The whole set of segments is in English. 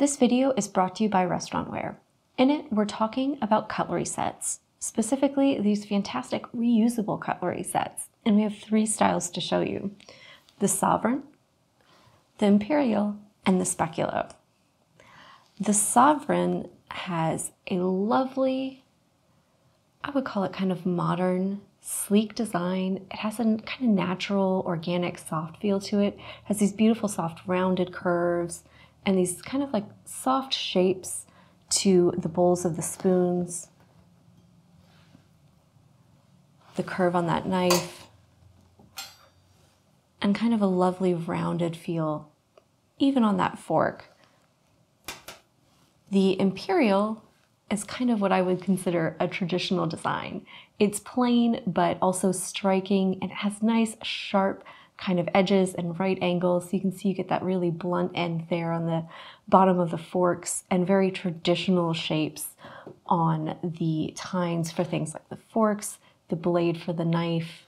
This video is brought to you by Restaurantware. In it, we're talking about cutlery sets, specifically these fantastic reusable cutlery sets. And we have three styles to show you: the Sovereign, the Imperial, and the Speculo. The Sovereign has a lovely, I would call it kind of modern, sleek design. It has a kind of natural, organic, soft feel to it. It has these beautiful, soft, rounded curves and these kind of like soft shapes to the bowls of the spoons, the curve on that knife, and kind of a lovely rounded feel even on that fork. The Imperial is kind of what I would consider a traditional design. It's plain, but also striking, and it has nice, sharp kind of edges and right angles. So you can see you get that really blunt end there on the bottom of the forks, and very traditional shapes on the tines for things like the forks, the blade for the knife,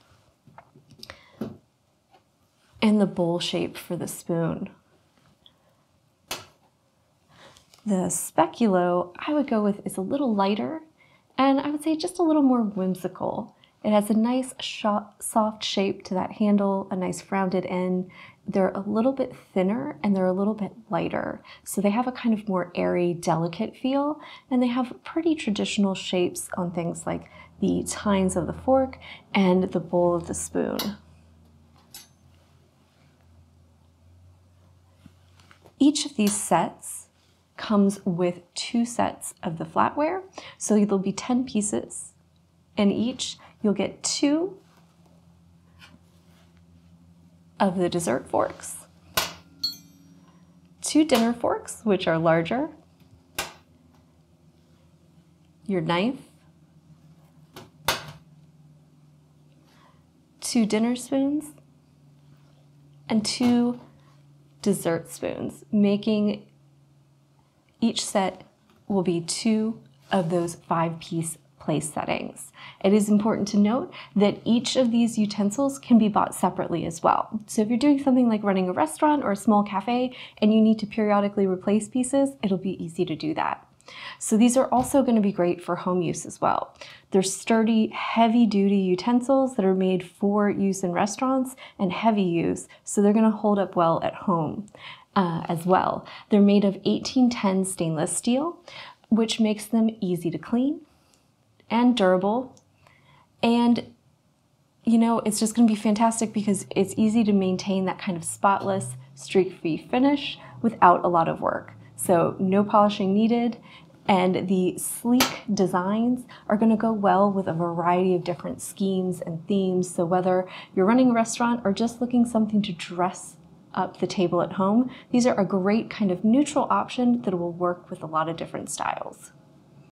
and the bowl shape for the spoon. The Speculo, I would go with, is a little lighter, and I would say just a little more whimsical. It has a nice soft shape to that handle, a nice rounded end. They're a little bit thinner and they're a little bit lighter. So they have a kind of more airy, delicate feel, and they have pretty traditional shapes on things like the tines of the fork and the bowl of the spoon. Each of these sets comes with 2 sets of the flatware. So there'll be 10 pieces, and each you'll get 2 of the dessert forks, 2 dinner forks, which are larger, your knife, 2 dinner spoons, and 2 dessert spoons, making each set will be 2 of those 5-piece place settings. It is important to note that each of these utensils can be bought separately as well. So if you're doing something like running a restaurant or a small cafe and you need to periodically replace pieces, it'll be easy to do that. So these are also going to be great for home use as well. They're sturdy, heavy-duty utensils that are made for use in restaurants and heavy use, so they're going to hold up well at home as well. They're made of 1810 stainless steel, which makes them easy to clean and durable. And you know, it's just going to be fantastic because it's easy to maintain that kind of spotless, streak-free finish without a lot of work. So no polishing needed, and the sleek designs are going to go well with a variety of different schemes and themes. So whether you're running a restaurant or just looking something to dress up the table at home, these are a great kind of neutral option that will work with a lot of different styles.